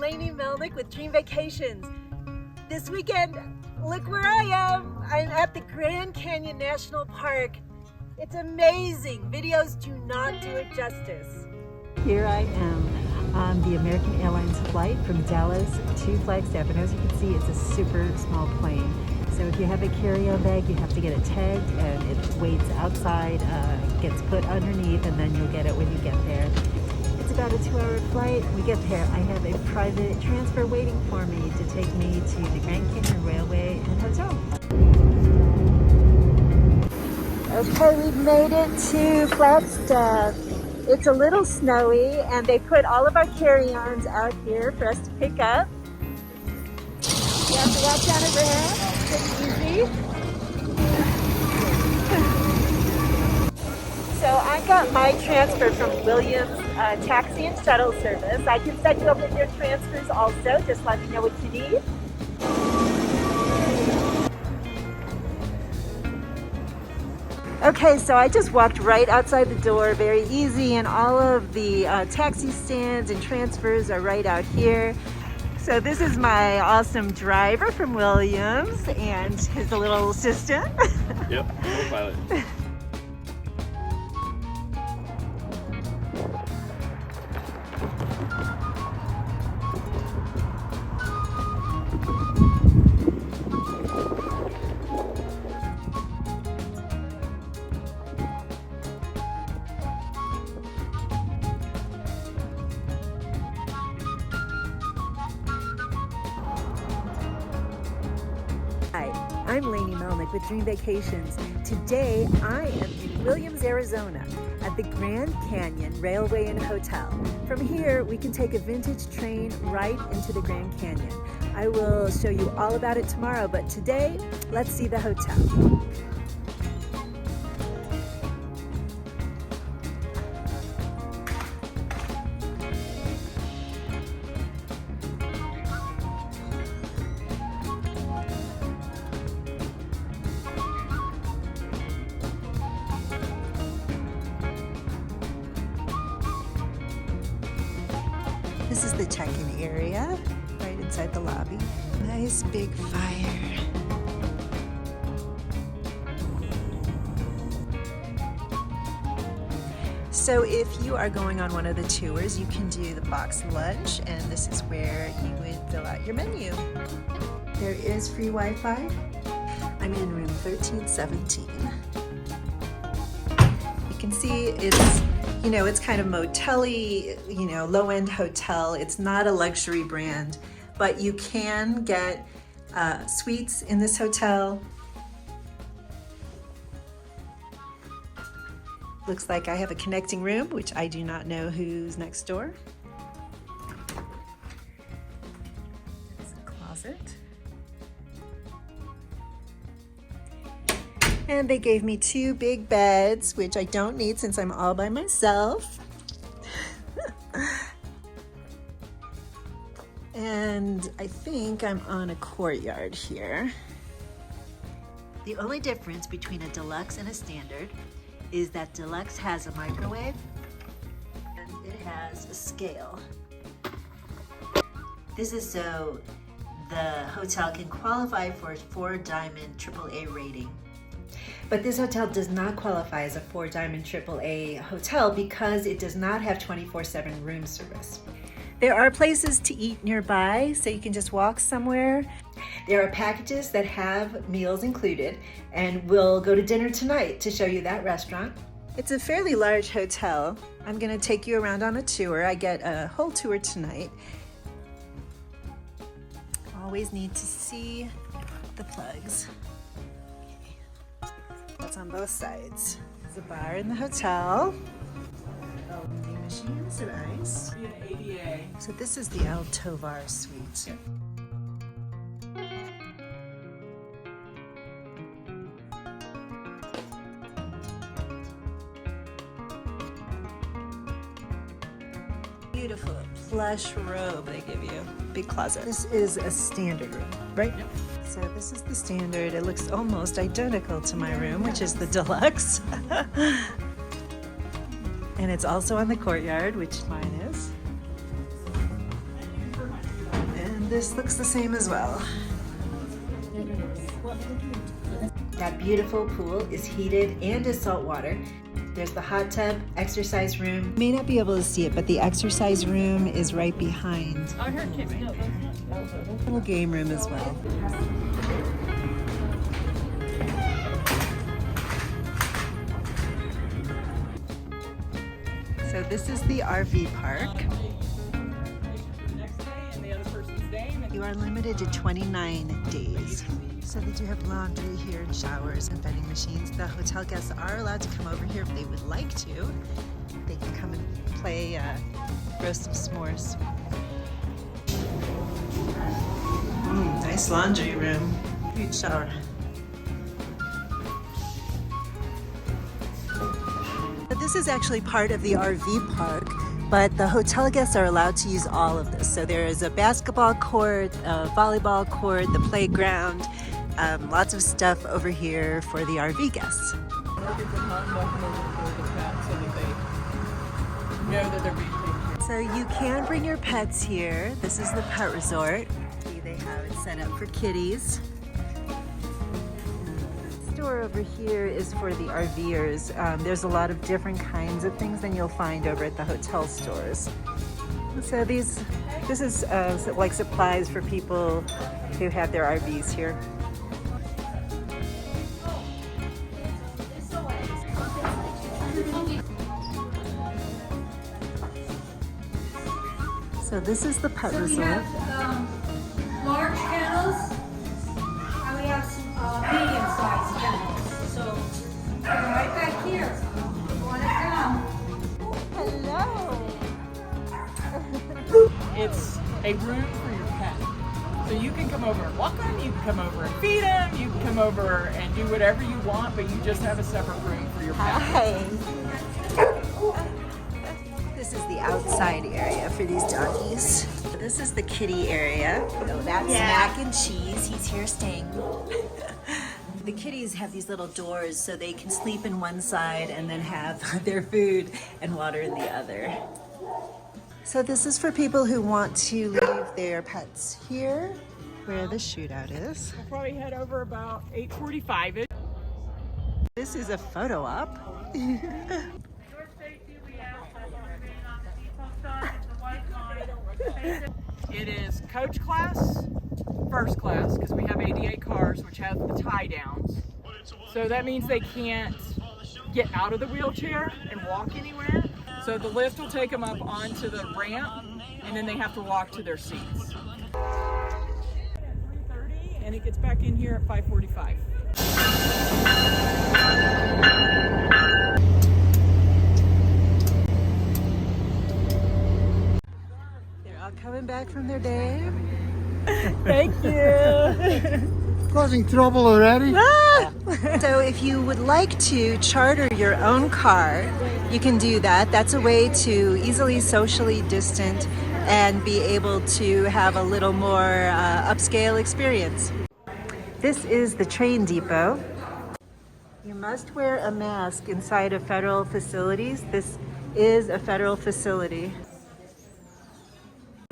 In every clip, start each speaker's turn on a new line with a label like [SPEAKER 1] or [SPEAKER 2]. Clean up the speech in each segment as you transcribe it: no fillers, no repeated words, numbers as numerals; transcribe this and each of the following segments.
[SPEAKER 1] Lainey Melnick with Dream Vacations. This weekend, look where I am. I'm at the Grand Canyon National Park. It's amazing. Videos do not do it justice. Here I am on the American Airlines flight from Dallas to Flagstaff, and as you can see, it's a super small plane. So if you have a carry-on bag, you have to get it tagged, and it waits outside, gets put underneath, and then you'll get it when you get there. It's about a 2-hour flight. We get there, I have a private transfer waiting for me to take me to the Grand Canyon Railway and Hotel. Okay, we've made it to Flagstaff. It's a little snowy, and they put all of our carry-ons out here for us to pick up. You have to walk down a ramp. Pretty easy. So I got my transfer from Williams Taxi and Shuttle Service. I can set you up with your transfers also. Just let me know what you need. Okay, so I just walked right outside the door, very easy, and all of the taxi stands and transfers are right out here. So this is my awesome driver from Williams and his little assistant.
[SPEAKER 2] Yep, co-pilot.
[SPEAKER 1] Hi, I'm Lainey Melnick with Dream Vacations. Today I am in Williams, Arizona at the Grand Canyon Railway and Hotel. From here we can take a vintage train right into the Grand Canyon. I will show you all about it tomorrow, but today let's see the hotel. This is the check-in area, right inside the lobby. Nice big fire. So if you are going on one of the tours, you can do the box lunch, and this is where you would fill out your menu. There is free Wi-Fi. I'm in room 1317. You can see it's, you know, it's kind of motel-y, you know, low-end hotel. It's not a luxury brand, but you can get suites in this hotel. Looks like I have a connecting room, which I do not know who's next door. There's a closet. And they gave me 2 big beds, which I don't need since I'm all by myself. And I think I'm on a courtyard here. The only difference between a deluxe and a standard is that deluxe has a microwave and it has a scale. This is so the hotel can qualify for a 4-diamond AAA rating. But this hotel does not qualify as a 4-diamond AAA hotel because it does not have 24/7 room service. There are places to eat nearby, so you can just walk somewhere. There are packages that have meals included, and we'll go to dinner tonight to show you that restaurant. It's a fairly large hotel. I'm gonna take you around on a tour. I get a whole tour tonight. Always need to see the plugs. That's on both sides. There's a bar in the hotel. Vending machines are nice. So this is the El Tovar suite. Beautiful plush robe they give you. Big closet. This is a standard room, right? Yep. So this is the standard. It looks almost identical to my room, which is the deluxe. And it's also on the courtyard, which mine is. This looks the same as well. That beautiful pool is heated and is salt water. There's the hot tub, exercise room. You may not be able to see it, but the exercise room is right behind. Little game room as well. So this is the RV park. You are limited to 29 days. So they do have laundry here and showers and vending machines. The hotel guests are allowed to come over here if they would like to. They can come and play, roast some s'mores. Nice laundry room. Huge shower. But this is actually part of the RV park, but the hotel guests are allowed to use all of this. So there is a basketball court, a volleyball court, the playground, lots of stuff over here for the RV guests. So you can bring your pets here. This is the pet resort. They have it set up for kitties. The store over here is for the RVers. There's a lot of different kinds of things than you'll find over at the hotel stores. So this is like supplies for people who have their RVs here. So this is the pet resort.
[SPEAKER 3] We have large kennels, and we have some medium-sized kennels. So they're right back here. If you want to come.
[SPEAKER 1] Hello.
[SPEAKER 4] It's a room for your pet. So you can come over and walk them, you can come over and feed them, you can come over and do whatever you want, but you just have a separate room for your pet.
[SPEAKER 1] Hi. This is the outside area for these doggies. This is the kitty area. Oh, that's Mac and Cheese. He's here staying. The kitties have these little doors so they can sleep in one side and then have their food and water in the other. So this is for people who want to leave their pets here, where the shootout is.
[SPEAKER 4] We'll probably head over about 8:45.
[SPEAKER 1] This is a photo op.
[SPEAKER 4] It is coach class, first class, because we have 88 cars which have the tie downs. So that means they can't get out of the wheelchair and walk anywhere. So the lift will take them up onto the ramp, and then they have to walk to their seats. At 3:30, and it gets back in here at 5:45.
[SPEAKER 1] They're all coming back from their day.
[SPEAKER 4] Thank you.
[SPEAKER 5] Causing trouble already?
[SPEAKER 1] So if you would like to charter your own car, you can do that. That's a way to easily socially distant and be able to have a little more upscale experience. This is the train depot. You must wear a mask inside of federal facilities. This is a federal facility.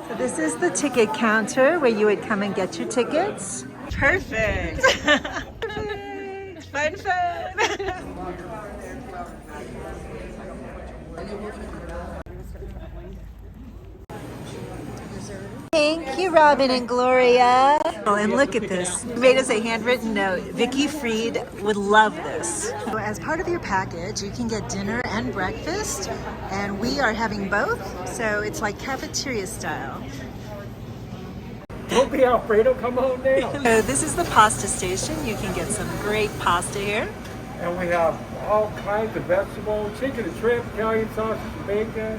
[SPEAKER 1] So this is the ticket counter where you would come and get your tickets. Perfect. Perfect. Fun, fun. Thank you, Robin and Gloria. Oh, and look at this. You made us a handwritten note. Vicky Freed would love this. So as part of your package, you can get dinner and breakfast, and we are having both, so it's like cafeteria style.
[SPEAKER 5] Don't be Alfredo, come on down.
[SPEAKER 1] So this is the pasta station. You can get some great pasta here.
[SPEAKER 5] And we have all kinds of vegetables, chicken and shrimp, Italian sausage and bacon,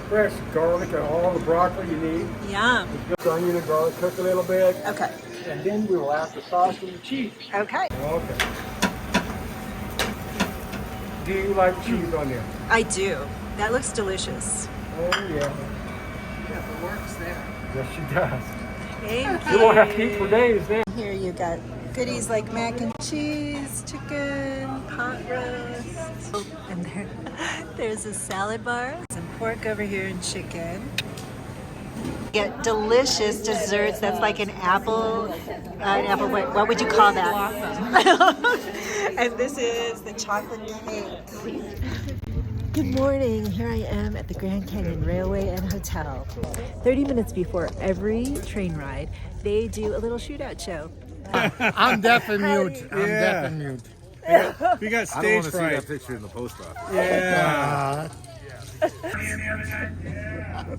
[SPEAKER 5] fresh garlic and all the broccoli you need.
[SPEAKER 1] Yum.
[SPEAKER 5] Just onion and garlic, cook a little bit.
[SPEAKER 1] Okay.
[SPEAKER 5] And then we will add the sauce and the cheese.
[SPEAKER 1] Okay.
[SPEAKER 5] Okay. Do you like cheese on there?
[SPEAKER 1] I do. That looks delicious.
[SPEAKER 5] Oh, yeah.
[SPEAKER 4] Yeah, the work's there.
[SPEAKER 5] Yes, she does.
[SPEAKER 1] Thank
[SPEAKER 5] You won't have to eat for days then.
[SPEAKER 1] Here you got goodies like mac and cheese, chicken, pot roast. Oh, and there's a salad bar. Some pork over here and chicken. Get delicious desserts. That's like an apple. What would you call that? And this is the chocolate cake. Good morning. Here I am at the Grand Canyon Railway and Hotel. 30 minutes before every train ride, they do a little shootout show.
[SPEAKER 6] I'm deaf and mute. I'm deaf and mute.
[SPEAKER 2] We got
[SPEAKER 7] I don't want
[SPEAKER 2] stage
[SPEAKER 7] to see
[SPEAKER 2] fright.
[SPEAKER 7] that picture in the post office.
[SPEAKER 2] Yeah.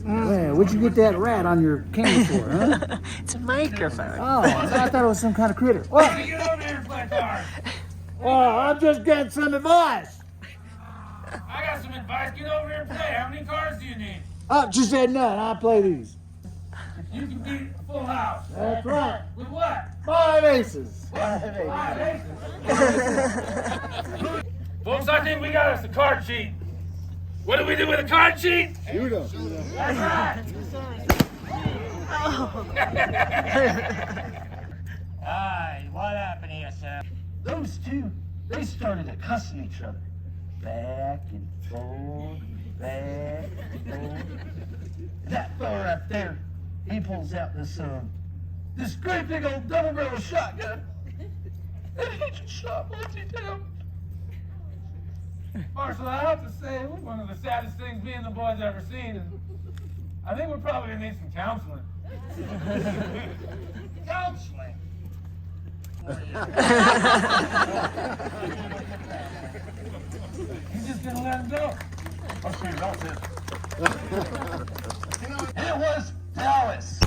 [SPEAKER 6] Man, what'd you get that rat on your cane for, huh?
[SPEAKER 1] It's a microphone.
[SPEAKER 6] Oh, I thought it was some kind of critter. What?
[SPEAKER 5] Get over here and play cards.
[SPEAKER 6] Oh, I'm just getting some advice.
[SPEAKER 5] I got some advice. Get over here and play. How many cards do you need?
[SPEAKER 6] Oh, just said none. I'll play these.
[SPEAKER 5] You can beat a full house.
[SPEAKER 6] That's right.
[SPEAKER 5] With what?
[SPEAKER 6] 5 aces.
[SPEAKER 5] 5 aces. Folks, I think we got us a card sheet. What do we do with a card sheet?
[SPEAKER 7] You know.
[SPEAKER 5] That's right.
[SPEAKER 8] Aye, what happened here, sir? Those two, they started cussing each other. Back and forth, back and forth. And that fella right there, he pulls out this great big old double-barrel shotgun. And he just shot Monty down.
[SPEAKER 5] Marshall, I have to say, it was one of the saddest things me and the boys ever seen. And I think we're probably gonna need some counseling.
[SPEAKER 8] Counseling.
[SPEAKER 5] He's just gonna let him go.
[SPEAKER 8] I'll see you relative. It was Dallas.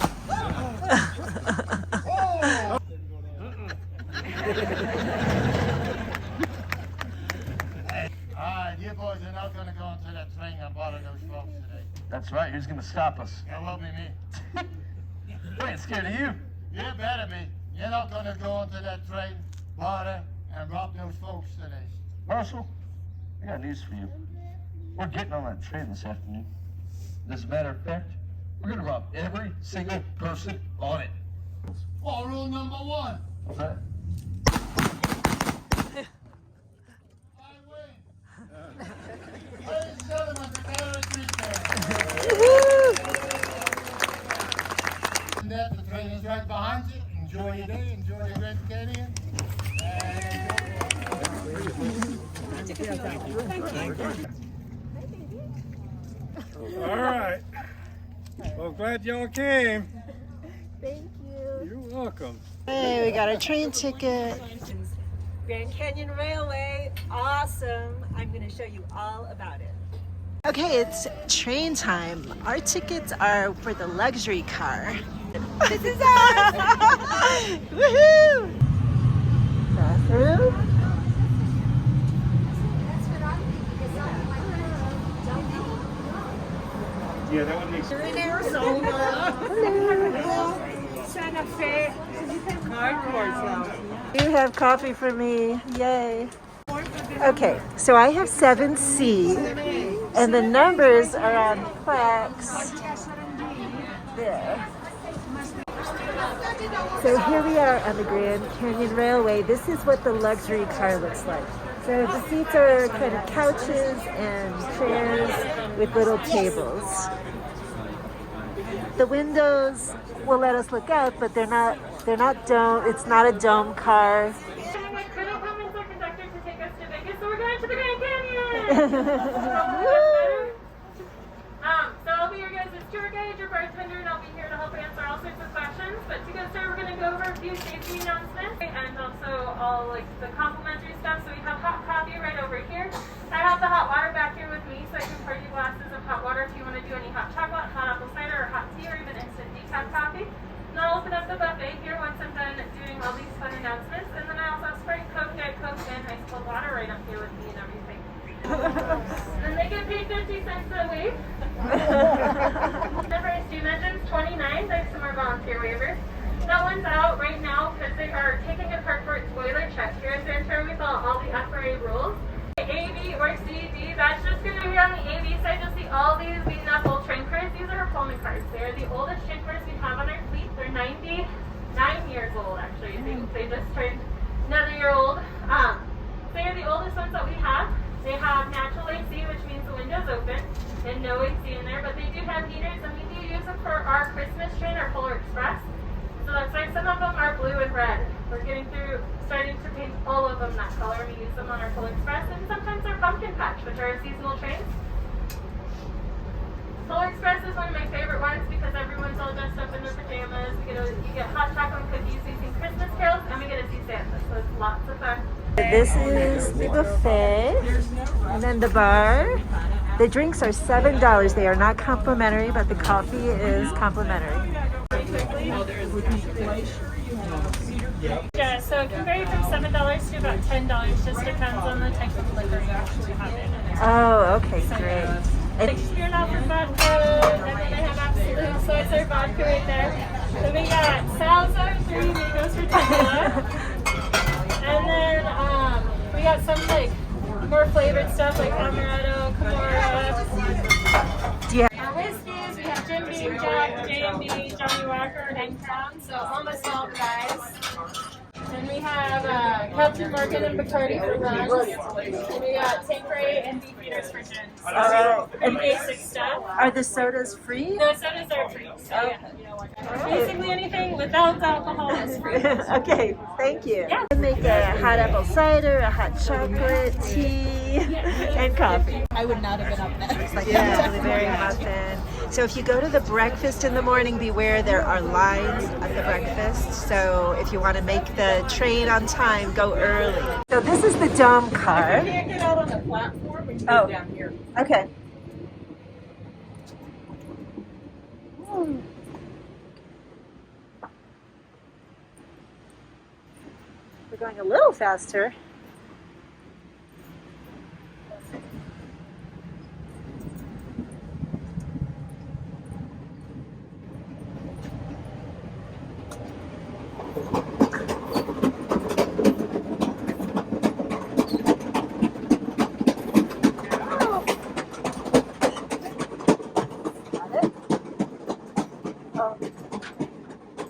[SPEAKER 6] Alright, you boys are not going to go into that train and bother those folks today.
[SPEAKER 8] That's right, who's gonna stop us?
[SPEAKER 6] It will be me.
[SPEAKER 8] We ain't scared of you.
[SPEAKER 6] You better be. You're not going to go into that train, bother, and rob those folks today.
[SPEAKER 8] Marshall, I got news for you. We're getting on that train this afternoon. As a matter of fact, we're gonna rob every single person on it.
[SPEAKER 6] Well, rule number 1.
[SPEAKER 8] What's that?
[SPEAKER 6] I win. Ladies and gentlemen, the carriage returns. And that the train is right behind you. Enjoy your day, enjoy the Grand Canyon.
[SPEAKER 5] All right. Well, glad y'all came.
[SPEAKER 1] Thank you.
[SPEAKER 5] You're welcome.
[SPEAKER 1] Hey, we got our train ticket. Grand Canyon Railway, awesome. I'm going to show you all about it. Okay, it's train time. Our tickets are for the luxury car. This is us! Woohoo! Bathroom.
[SPEAKER 5] Yeah, that would make sense.
[SPEAKER 4] In Arizona. Santa Fe.
[SPEAKER 1] You have coffee for me. Yay. Okay, so I have 7C, and the numbers are on plaques there. So here we are on the Grand Canyon Railway. This is what the luxury car looks like. So the seats are kind of couches and chairs with little tables. The windows will let us look out, but they're not dome. It's not a dome car.
[SPEAKER 9] So we're going to the Grand Canyon! So I'll be your guys' tour guide, your bartender, and I'll be here to help answer all sorts of questions. But to get started, we're going to go over a few safety announcements and also all like the complimentary stuff. So we have hot coffee right over here. I have the hot water back here with me, so I can pour you glasses of hot water if you want to do any hot chocolate, hot apple cider, or hot tea, or even instant decaf coffee. And I'll open up the buffet here once I'm done doing all these fun announcements. And then I also have Sprite, Coke, Diet Coke, and ice cold water right up here with me and everything. And they get paid 50 cents a week. The price you mentioned is $29. There's some more volunteer waivers. That one's out right now because they are taking it apart for its boiler check here. So ensure we follow all the FRA rules. AV or CD, that's just going to be on the AV side. You'll see all these being up old train cars. These are our Pullman cars. They're the oldest train cars we have on our fleet. They're 99 years old, actually. They just turned another year old. They're the oldest ones that we have. They have natural AC, which means the window's open, and no AC in there, but they do have heaters, and we do use a for our Christmas train are Polar Express. So that's why some of them are blue and red. We're starting to paint all of them that color. We use them on our Polar Express, and sometimes our Pumpkin Patch, which are our seasonal trains. Polar Express is one of my favorite ones because everyone's all dressed up in their pajamas. You get hot chocolate and cookies, we sing Christmas carols, and we get to see Santa. So it's lots of fun.
[SPEAKER 1] This is the buffet, and then the bar. The drinks are $7. They are not complimentary, but the coffee is complimentary.
[SPEAKER 9] Yeah, so it can vary from $7 to about $10. Just depends on the type of liquor you actually have in it.
[SPEAKER 1] Oh, okay, great. And
[SPEAKER 9] Shakespeare now for vodka, and then they have Absolute, so it's our vodka right there. Then we got salsa, 3 amigos for tequila. And then we got some like more flavored stuff like amaretto, Camorra. Whiskeys, we have Jim Beam, Jack, J&B, Johnny Walker, and Crown, so almost all guys. Then we have Captain Morgan and Bacardi for runs. And we got Tanqueray and Beef Eaters for gin. So and basic stuff.
[SPEAKER 1] are the sodas free?
[SPEAKER 9] The sodas are free. So yeah, basically anything without alcohol is free.
[SPEAKER 1] Okay, thank you.
[SPEAKER 9] Yeah.
[SPEAKER 1] I make a hot apple cider, a hot chocolate, tea, and coffee.
[SPEAKER 7] I would not have been up next.
[SPEAKER 1] Like raspberry muffin. So if you go to the breakfast in the morning, beware there are lines at the breakfast. So if you want to make the train on time, go early. So this is the dome car.
[SPEAKER 4] You can't get out on the platform, we can
[SPEAKER 1] Oh.
[SPEAKER 4] go down here.
[SPEAKER 1] Okay. We're going a little faster.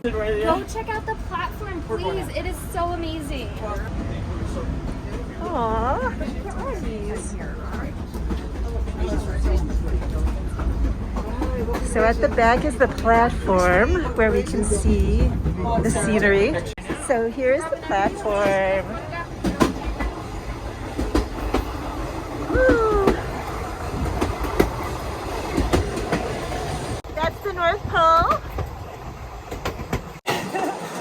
[SPEAKER 7] Go check out the platform, please. It is so amazing.
[SPEAKER 1] Aww. So at the back is the platform where we can see the scenery. So here's the platform. Woo. That's the North Pole.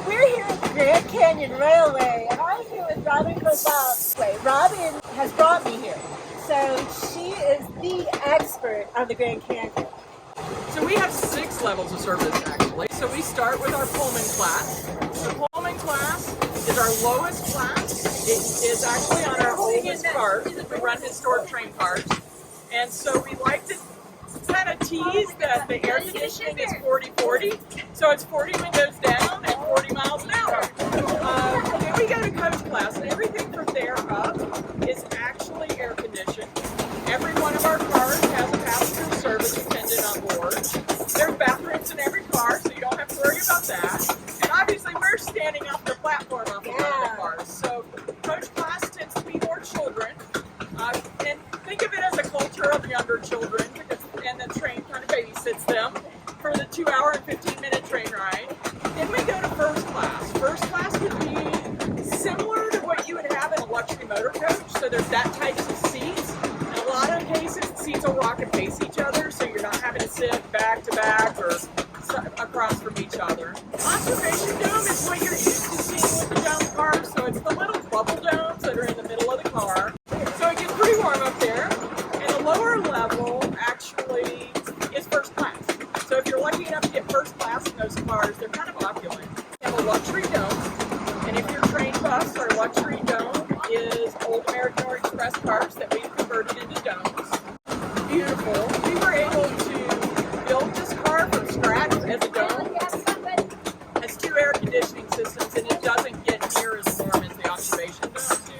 [SPEAKER 1] We're here at the Grand Canyon Railway, and I'm here with Robin Cobalt. Robin has brought me here, so she is the expert on the Grand Canyon.
[SPEAKER 4] So we have 6 levels of service actually. So we start with our Pullman class. The Pullman class is our lowest class. It is actually on our oldest cars. We run historic train cars. And so we like to kind of tease that the air conditioning is 40-40. So it's 40 windows down and 40 miles an hour. Then we go to coach class, and everything from there up is actually air conditioned. Every one of our cars has a passenger service attendant on board. There's bathrooms in every car, so you don't have to worry about that. And obviously, we're standing off the platform off the front of the cars. So coach class tends to be more children. And think of it as a culture of younger children, and the train kind of babysits them for the 2-hour and 15-minute train ride. Then we go to first class. First class would be similar to what you would have in a luxury motor coach. So there's that types of seats. In a lot of cases, the seats will rock and face each other, so you're not having to sit back to back or across from each other. Observation dome is what you're used to seeing with the dome cars. So it's the little bubble domes that are in the middle of the car. So it gets pretty warm up there. And the lower level actually is first class. So if you're lucky enough to get first class in those cars, they're kind of opulent. We have a luxury dome. And if you're train bus, our luxury dome is old American or Express cars that we've converted into domes. Beautiful. We were able to build this car from scratch as a dome. It has 2 air conditioning systems, and it doesn't get near as warm as the observation domes do.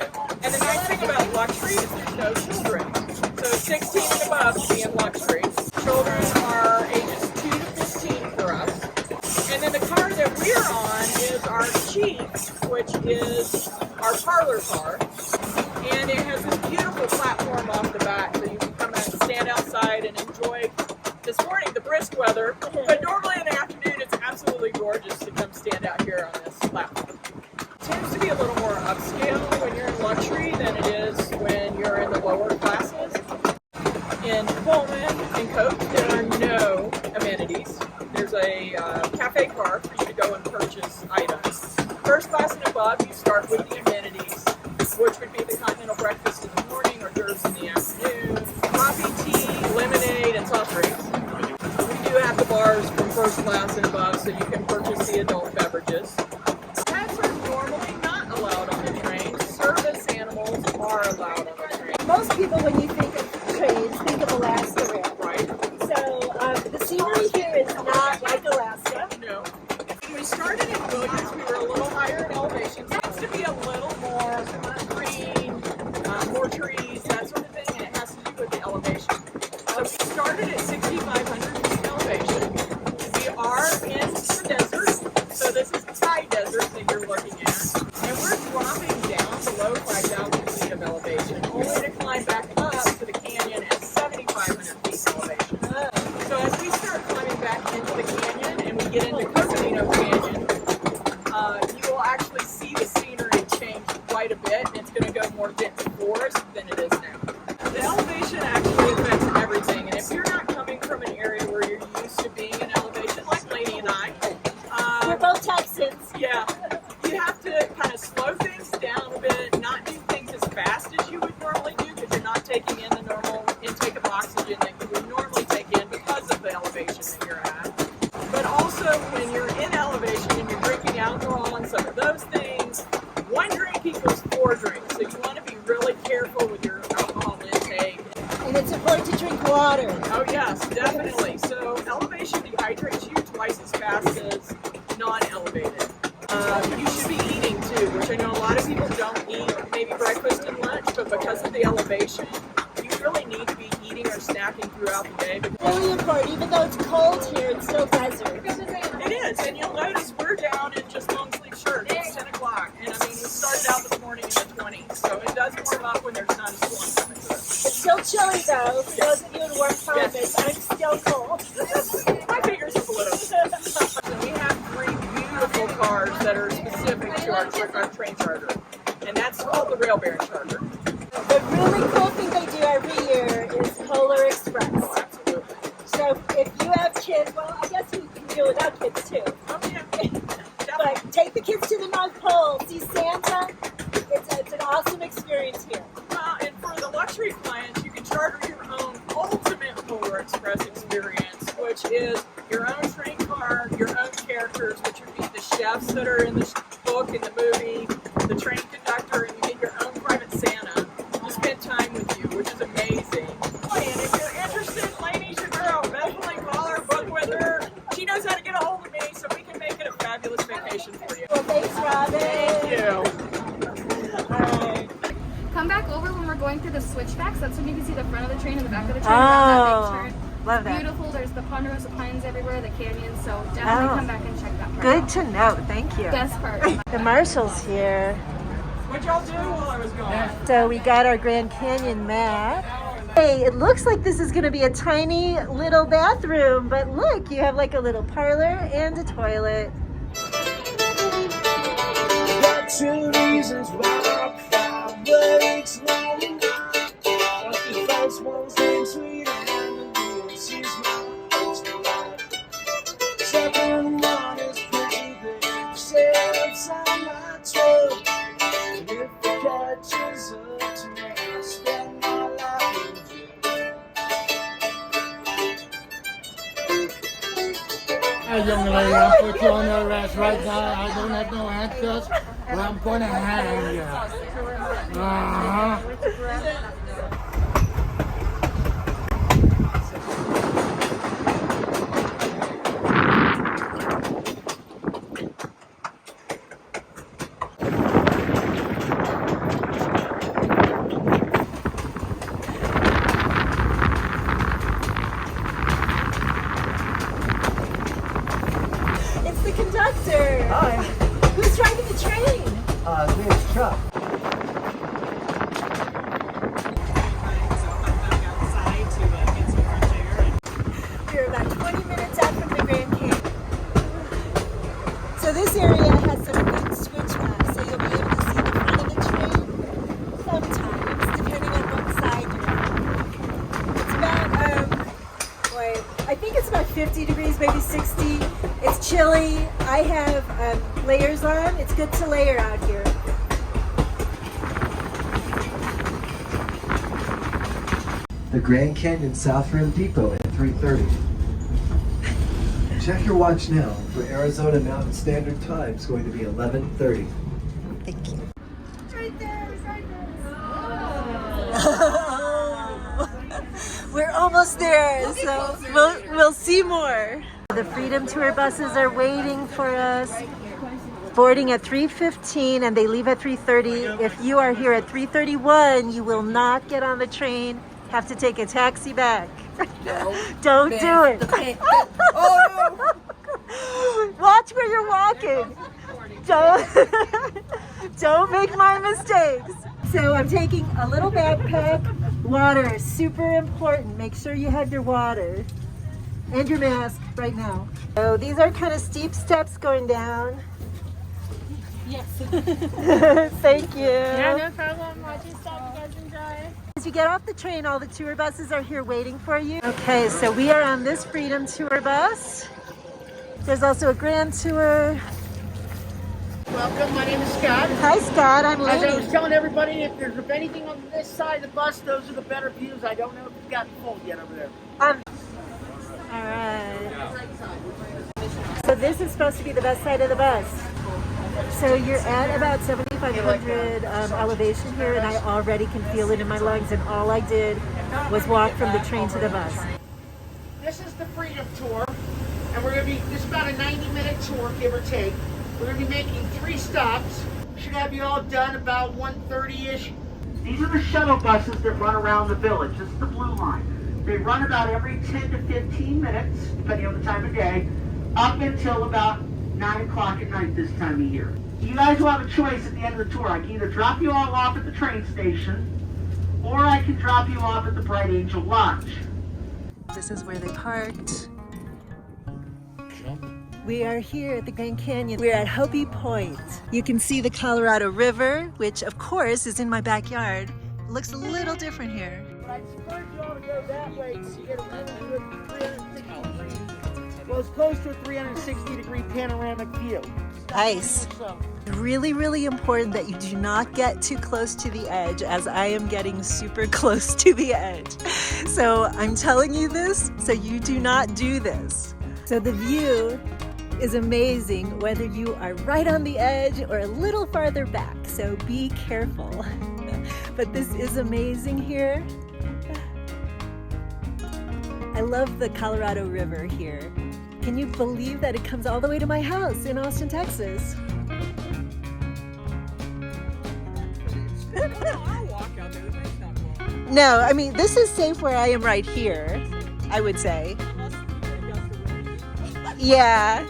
[SPEAKER 4] And the nice thing about luxury is there's no children. So 16 and above will be in luxury. Children are ages 2 to 15 for us. And then the car that we're on is our Chief, which is our parlor car. And it has this beautiful platform off the back, so you can come and stand outside and enjoy. This morning, the brisk weather, but normally in the afternoon it's absolutely gorgeous to come stand out here on this platform. It tends to be a little more upscale when you're in luxury than it is when you're in the lower classes. In Pullman and Coach, there are no amenities. There's a cafe car for you to go and purchase items. First class and above, you start with the amenities, which would be the continental breakfast in the morning, hors d'oeuvres in the afternoon, coffee, tea, lemonade, and soft drinks. We do have the bars from first class and above, so you can purchase the adult beverages. Pets are normally not allowed on the train. Service animals are allowed on the train.
[SPEAKER 1] Most people, when you think of trains, think of Alaska Rail.
[SPEAKER 4] Right?
[SPEAKER 1] So the scenery here is not like Alaska.
[SPEAKER 4] No. When we started in Williams, we were a little higher in elevation. It tends to be a little more green, more trees, that sort of thing, and it has to do with the elevation. So we started at 6,500 feet elevation. We are in the desert, so this is the Thai desert that you're looking at. And we're dropping down below 5,000 feet of elevation, only to climb back up to the canyon at 7,500 feet elevation. So as we start climbing back into the canyon and we get into Coconino Canyon, you will actually see the scenery change quite a bit. It's going to go more dense forest than it is now. The elevation actually affects everything, and if you're not coming from an area where you're used to being in elevation, like Lainey and I,
[SPEAKER 1] We're both Texans.
[SPEAKER 4] yeah, you have to kind of slow things down a bit, not do things as fast as you would normally do because you're not taking in the normal intake of oxygen that you would normally take in because of the elevation that you're at. But also when you're in elevation and you're drinking alcohol and some of those things, 1 drink equals 4 drinks. So you want to be really careful with your alcohol intake.
[SPEAKER 1] And it's important to drink water.
[SPEAKER 4] Oh yes, definitely. So elevation dehydrates you twice as fast as non-elevated. You should be eating too, which I know a lot of people don't eat, maybe breakfast and lunch, but because of the elevation, you really need to be eating or snacking throughout the day.
[SPEAKER 1] Really important, even though it's cold here, it's still desert.
[SPEAKER 4] It is, and you'll notice we're down in just long sleeve shirts. It's 10 o'clock, and I mean, we started out this morning in the 20s, so it does warm up when there's not a storm coming through.
[SPEAKER 1] It's still chilly though. For those of you in work permits, I'm still cold.
[SPEAKER 4] My fingers are blue. So we have 3 beautiful cars that are specific to our train charter, and that's called the Rail Baron Charter.
[SPEAKER 1] The really cool thing they do every year is Polar Express.
[SPEAKER 4] Oh, absolutely.
[SPEAKER 1] So if you have kids, well, I guess you can do it without kids too.
[SPEAKER 4] Oh, yeah.
[SPEAKER 1] But take the kids to the North Pole, see Santa. It's an awesome experience here.
[SPEAKER 4] And for the luxury clients, you can charter your own ultimate Polar Express experience, which is your own train car, your own characters, which would be the chefs that are in the book, in the movie, the train conductor, and you get your own private Santa to spend time with you, which is amazing. And if you're interested, Lainey's your girl. Definitely call her, book with her. She knows how to get a hold of me, so we can make it a fabulous vacation for you.
[SPEAKER 1] Well, thanks, Robin.
[SPEAKER 4] Thank you.
[SPEAKER 1] All right.
[SPEAKER 7] Come back over when we're going through the switchbacks. That's when you can see the front of the train and the back of the train around that big turn.
[SPEAKER 1] Love that.
[SPEAKER 7] Beautiful. There's the ponderosa pines everywhere, the canyons. So definitely come back and check that part
[SPEAKER 1] Good
[SPEAKER 7] out.
[SPEAKER 1] to know. Thank you.
[SPEAKER 7] Best part.
[SPEAKER 1] The marshal's here.
[SPEAKER 4] What'd y'all do while I was gone?
[SPEAKER 1] So we got our Grand Canyon map. Hey, it looks like this is going to be a tiny little bathroom, but look, you have like a little parlor and a toilet.
[SPEAKER 10] Got 2 reasons why I cry, but it's not enough. The first one's named Sweet and the real she's my first love. Second one is pretty big, sits on my toe. And if it catches up to me, I spend my life in jail.
[SPEAKER 6] Hey, young lady, I'll put you on arrest right now. I don't have no answers, but I'm gonna hang you. Uh-huh.
[SPEAKER 1] It's the conductor.
[SPEAKER 10] Hi.
[SPEAKER 1] Who's driving the train?
[SPEAKER 10] This truck.
[SPEAKER 1] We're about 20 So this area has some good switchbacks, so you'll be able to see the front of the train sometimes, depending on what side you're on. It's about, I think it's about 50 degrees, maybe 60. It's chilly. I have layers on. It's good to layer out here.
[SPEAKER 10] The Grand Canyon South Rim Depot at 3:30. Check your watch now for Arizona Mountain Standard Time. It's going to be 11:30.
[SPEAKER 1] Thank you. Right there, right there. We're almost there, so we'll see more. The Freedom Tour buses are waiting for us. Boarding at 3:15 and they leave at 3:30. If you are here at 3:31, you will not get on the train. Have to take a taxi back. No, don't do it. Oh no! Watch where you're walking. Don't make my mistakes. So I'm taking a little backpack. Water is super important. Make sure you have your water and your mask right now. So these are kind of steep steps going down.
[SPEAKER 3] Yes.
[SPEAKER 1] Thank you.
[SPEAKER 3] Yeah, no problem. Watch your stop. You guys enjoy.
[SPEAKER 1] As you get off the train, all the tour buses are here waiting for you. Okay, so we are on this Freedom Tour bus. There's also a Grand Tour.
[SPEAKER 6] Welcome, my name is Scott.
[SPEAKER 1] Hi Scott, I'm
[SPEAKER 6] As I was
[SPEAKER 1] Lainey.
[SPEAKER 6] telling everybody, if there's anything on this side of the bus, those are the better views. I don't know if it's gotten full yet over there.
[SPEAKER 1] Alright. So this is supposed to be the best side of the bus. So you're at about 7,500 elevation here, and I already can feel it in my lungs, and all I did was walk from the train to the bus.
[SPEAKER 6] This is the Freedom Tour, and we're going to be, this is about a 90-minute tour, give or take. We're going to be making 3 stops. Should have you all done about 1:30-ish. These are the shuttle buses that run around the village. This is the blue line. They run about every 10 to 15 minutes, depending on the time of day, up until about 9 o'clock at night this time of year. You guys will have a choice at the end of the tour. I can either drop you all off at the train station, or I can drop you off at the Bright Angel Lodge.
[SPEAKER 1] This is where they parked. We are here at the Grand Canyon. We're at Hopi Point. You can see the Colorado River, which of course is in my backyard. It looks a little different here.
[SPEAKER 6] I'd encourage you all to go that way to get a really good 360-degree, well, it's close to a 360-degree panoramic view.
[SPEAKER 1] Nice. Really, really important that you do not get too close to the edge, as I am getting super close to the edge. So I'm telling you this, so you do not do this. So the view is amazing whether you are right on the edge or a little farther back, so be careful. But this is amazing here. I love the Colorado River here. Can you believe that it comes all the way to my house in Austin, Texas? No, I mean, this is safe where I am right here, I would say. Yeah.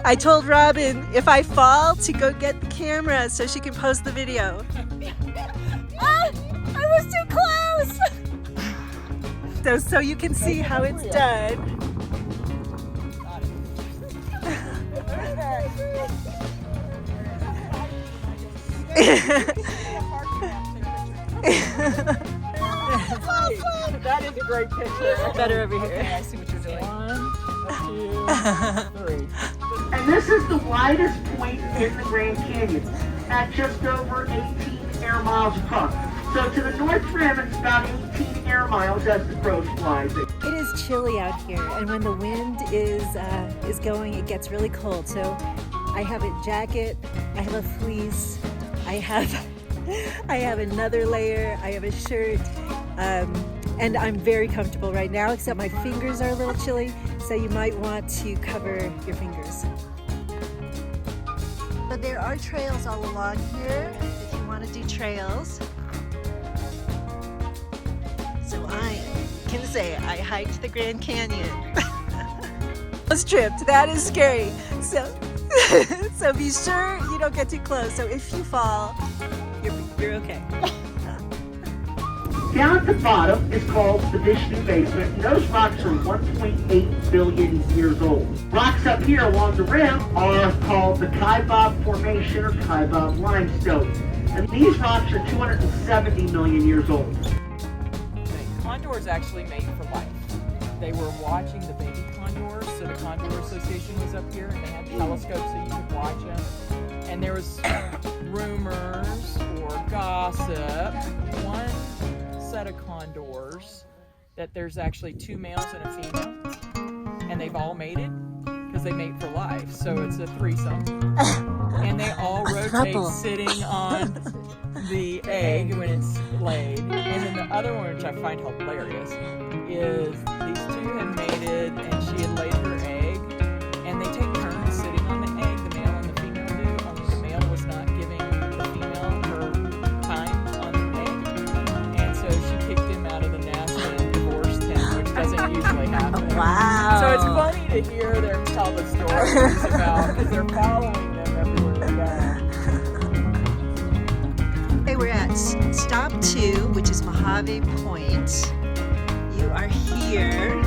[SPEAKER 1] I told Robin if I fall to go get the camera so she can post the video. Ah, I was too close! So you can see how it's done.
[SPEAKER 4] That is a great picture.
[SPEAKER 1] Better over here.
[SPEAKER 4] Okay, I see what you're doing. 1, 2, 3.
[SPEAKER 6] And this is the widest point in the Grand Canyon, at just over 18 air miles across. So to the North Rim, it's about 18 air miles as the crow flies.
[SPEAKER 1] It is chilly out here, and when the wind is going, it gets really cold. So I have a jacket, I have a fleece, I have another layer, I have a shirt, and I'm very comfortable right now, except my fingers are a little chilly, so you might want to cover your fingers. But there are trails all along here if you want to do trails. So I can say I hiked the Grand Canyon. I was tripped. That is scary. So be sure you don't get too close. So if you fall, you're okay.
[SPEAKER 6] Down at the bottom is called the Vishnu Basement, and those rocks are 1.8 billion years old. Rocks up here along the rim are called the Kaibab Formation or Kaibab Limestone, and these rocks are 270 million years old.
[SPEAKER 4] Condors actually mate for life. They were watching the baby condors, so the Condor Association was up here, and they had telescopes so you could watch them. And there was rumors or gossip, one set of condors, that there's actually 2 males and a female, and they've all mated because they mate for life, so it's a threesome. And they all rotate sitting on the egg when it's laid. And then the other one, which I find hilarious, is these 2 had mated and she had laid her egg, and they take turns sitting on the egg, the male and the female do, only the male was not giving the female her time on the egg, and so she kicked him out of the nest and divorced him, which doesn't usually happen.
[SPEAKER 1] Wow.
[SPEAKER 4] So it's funny to hear them tell the stories about, because they're following them everywhere they go.
[SPEAKER 1] Okay, we're at stop 2, which is Mojave Point. You are here,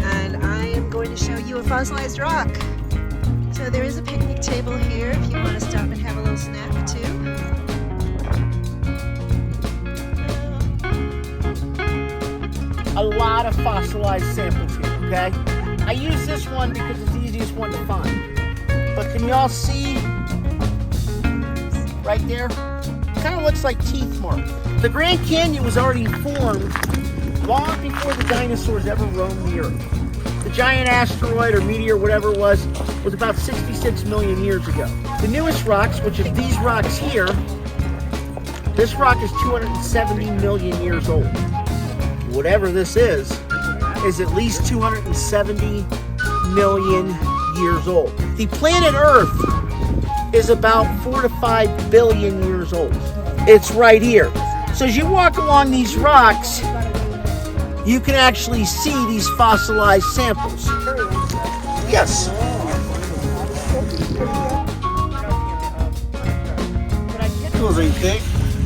[SPEAKER 1] and I am going to show you a fossilized rock. So there is a picnic table here if you want to stop and have a little snack or two.
[SPEAKER 6] A lot of fossilized samples here, okay? I use this one because it's the easiest one to find. But can y'all see right there? Kind of looks like teeth marks. The Grand Canyon was already formed long before the dinosaurs ever roamed the Earth. The giant asteroid or meteor, whatever it was about 66 million years ago. The newest rocks, which is these rocks here, this rock is 270 million years old. Whatever this is at least 270 million years old. The planet Earth is about 4 to 5 billion years old. It's right here. So as you walk along these rocks, you can actually see these fossilized samples. Yes.
[SPEAKER 10] Tools ain't thick.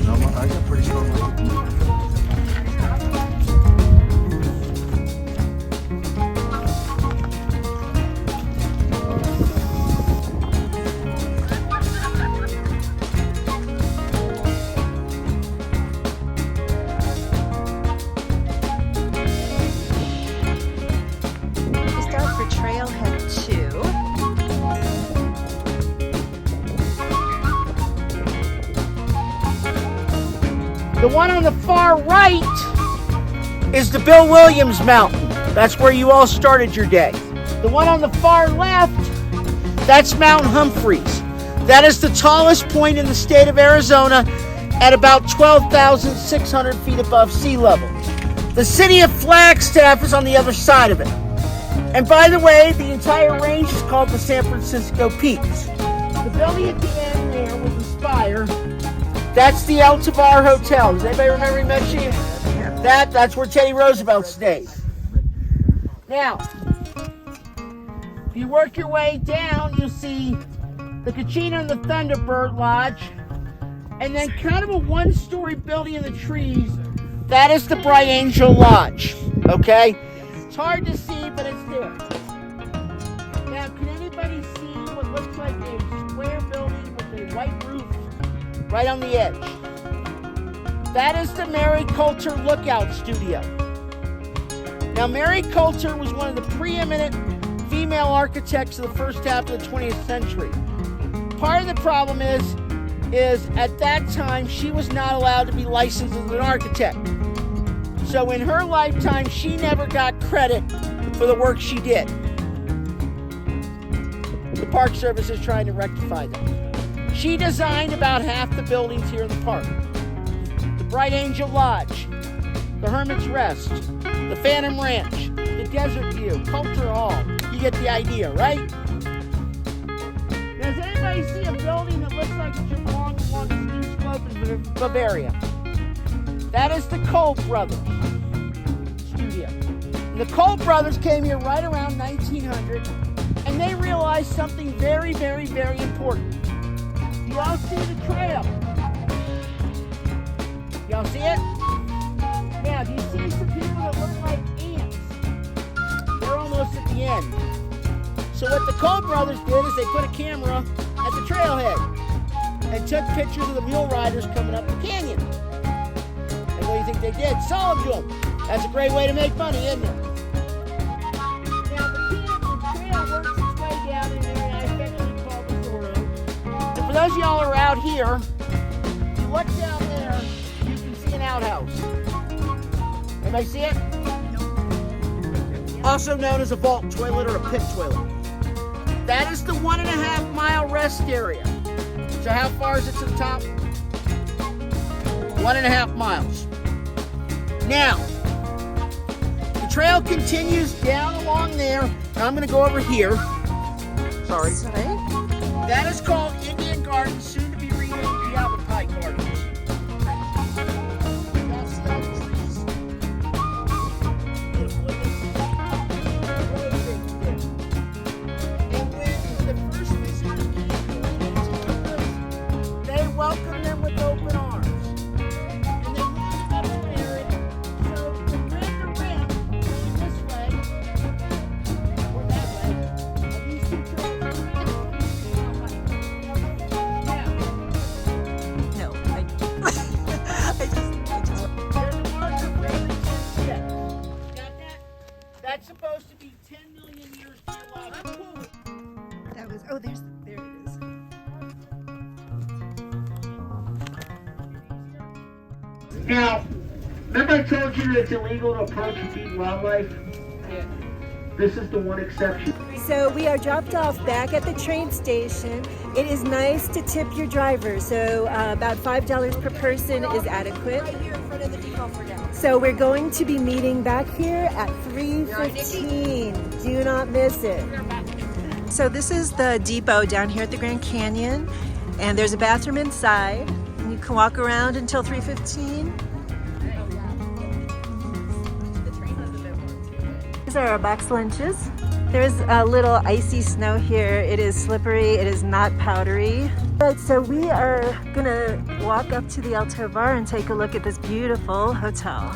[SPEAKER 10] No, I got pretty strong.
[SPEAKER 6] The one on the far right is the Bill Williams Mountain. That's where you all started your day. The one on the far left, that's Mount Humphreys. That is the tallest point in the state of Arizona at about 12,600 feet above sea level. The city of Flagstaff is on the other side of it. And by the way, the entire range is called the San Francisco Peaks. The building at the end there with the spire, that's the El Tabar Hotel. Does anybody remember me mentioning that? That's where Teddy Roosevelt stayed. Now, if you work your way down, you'll see the Kachina and the Thunderbird Lodge, and then kind of a one-story building in the trees. That is the Bright Angel Lodge, okay? It's hard to see, but it's there. Now, can anybody see what looks like a square building with a white roof right on the edge? That is the Mary Coulter Lookout Studio. Now, Mary Coulter was one of the preeminent female architects of the first half of the 20th century. Part of the problem is at that time, she was not allowed to be licensed as an architect. So in her lifetime, she never got credit for the work she did. The Park Service is trying to rectify that. She designed about half the buildings here in the park. The Bright Angel Lodge, the Hermit's Rest, the Phantom Ranch, the Desert View, Coulter Hall. You get the idea, right? Now, does anybody see a building that looks like it should belong along the ski slope in Bavaria? That is the Kohl Brothers studio. And the Kohl Brothers came here right around 1900, and they realized something very, very, very important. Y'all see the trail? Y'all see it? end. So what the Cole brothers did is they put a camera at the trailhead and took pictures of the mule riders coming up the canyon. And what do you think they did? Sold to them. That's a great way to make money, isn't it? Now the trail works its way down in an area I affectionately call the Zorro. And for those of y'all who are out here, if you look down there, you can see an outhouse. Anybody see it? Also known as a vault toilet or a pit toilet. That is the 1.5 mile rest area. So how far is it to the top? 1.5 miles. Now, the trail continues down along there. Now I'm gonna go over here. Sorry. That is called Indian Gardens, soon to be renamed Yavapai Gardens. Welcome them with open arms. And they walk up an area, so the rim going this way, or that way, of these two trails.
[SPEAKER 1] No, I just.
[SPEAKER 6] There's a marker for every 10 steps. Got that? That's supposed to be 10 million years geological.
[SPEAKER 1] That was, there it is.
[SPEAKER 6] Now, remember I told you that it's illegal to approach and feed wildlife?
[SPEAKER 4] Yeah.
[SPEAKER 6] This is the one exception.
[SPEAKER 1] So we are dropped off back at the train station. It is nice to tip your driver, so about $5 per person is adequate. Right here in front of the depot for now. So we're going to be meeting back here at 3:15. Do not miss it. So this is the depot down here at the Grand Canyon, and there's a bathroom inside. And you can walk around until 3:15. These are our box lunches. There's a little icy snow here. It is slippery, it is not powdery. Right, so we are gonna walk up to the El Tovar and take a look at this beautiful hotel.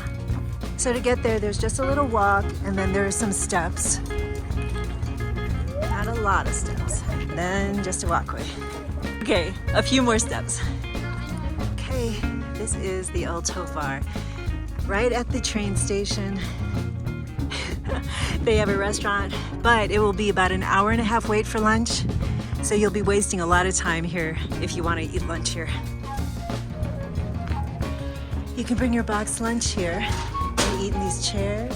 [SPEAKER 1] So to get there, there's just a little walk, and then there are some steps. Not a lot of steps. Then just a walkway. Okay, a few more steps. Okay, this is the El Tovar, right at the train station. They have a restaurant, but it will be about an hour-and-a-half wait for lunch. So you'll be wasting a lot of time here if you want to eat lunch here. You can bring your box lunch here and eat in these chairs.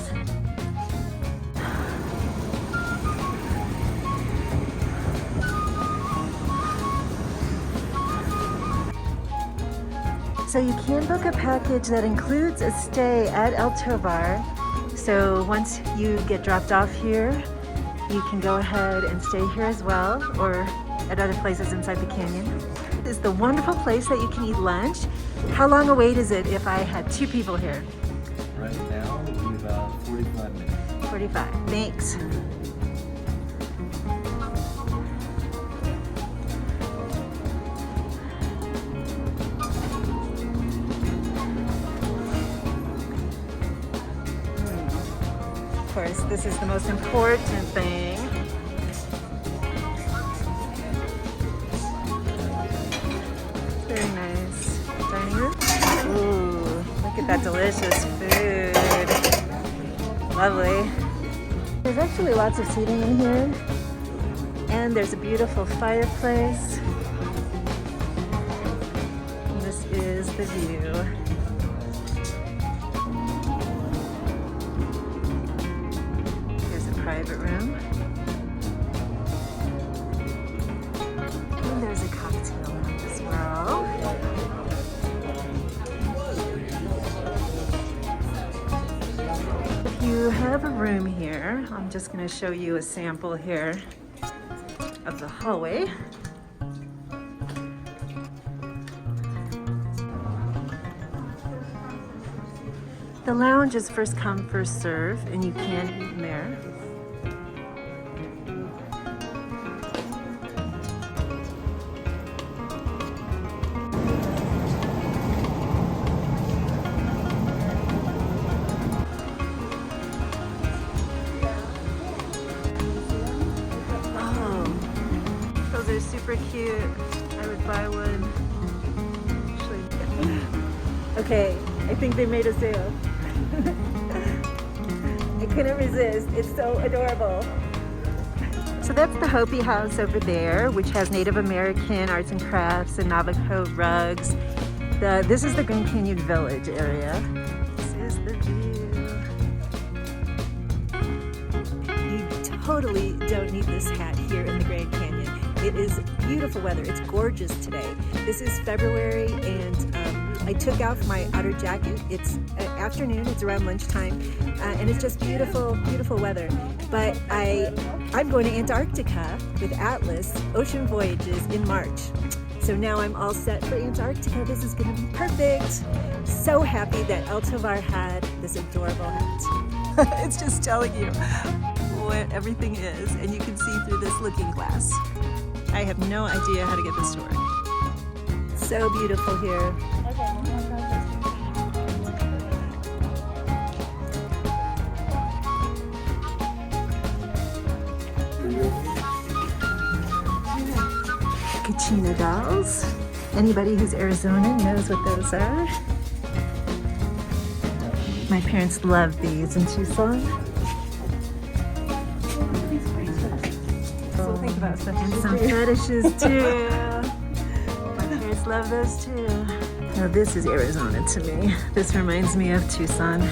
[SPEAKER 1] So you can book a package that includes a stay at El Tovar. So once you get dropped off here, you can go ahead and stay here as well, or at other places inside the canyon. This is the wonderful place that you can eat lunch. How long a wait is it if I had 2 people here?
[SPEAKER 11] Right now, it will be about 45 minutes.
[SPEAKER 1] 45, thanks. Of course, this is the most important thing. Very nice. Dining room. Ooh, look at that delicious food. Lovely. There's actually lots of seating in here. And there's a beautiful fireplace. And this is the view. Private room. And there's a cocktail lounge as well. If you have a room here, I'm just going to show you a sample here of the hallway. The lounge is first come, first serve, and you can eat in there. They're super cute. I would buy one. Actually, okay, I think they made a sale. I couldn't resist. It's so adorable. So that's the Hopi House over there, which has Native American arts and crafts and Navajo rugs. This is the Grand Canyon Village area. This is the view. You totally don't need this hat here in the Grand Canyon. It is beautiful weather. It's gorgeous today. This is February, and I took off my outer jacket. It's afternoon, it's around lunchtime, and it's just beautiful, beautiful weather. But I'm going to Antarctica with Atlas Ocean Voyages in March. So now I'm all set for Antarctica. This is gonna be perfect. So happy that El Tovar had this adorable hat. It's just telling you what everything is, and you can see through this looking glass. I have no idea how to get this to work. So beautiful here. Kachina dolls. Anybody who's Arizonan knows what those are. My parents love these in Tucson. So think about stuff. And some fetishes too. My parents love those too. Now this is Arizona to me. This reminds me of Tucson.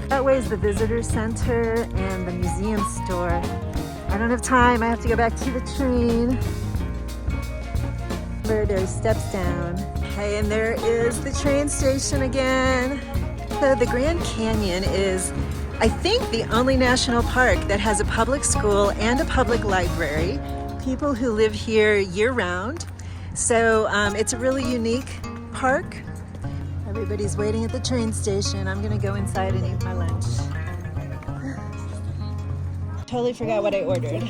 [SPEAKER 1] That way is the visitor center and the museum store. I don't have time, I have to go back to the train. There's steps down. Okay, and there is the train station again. So the Grand Canyon is, I think, the only national park that has a public school and a public library. People who live here year-round. So it's a really unique park. Everybody's waiting at the train station. I'm gonna go inside and eat my lunch. Totally forgot what I ordered.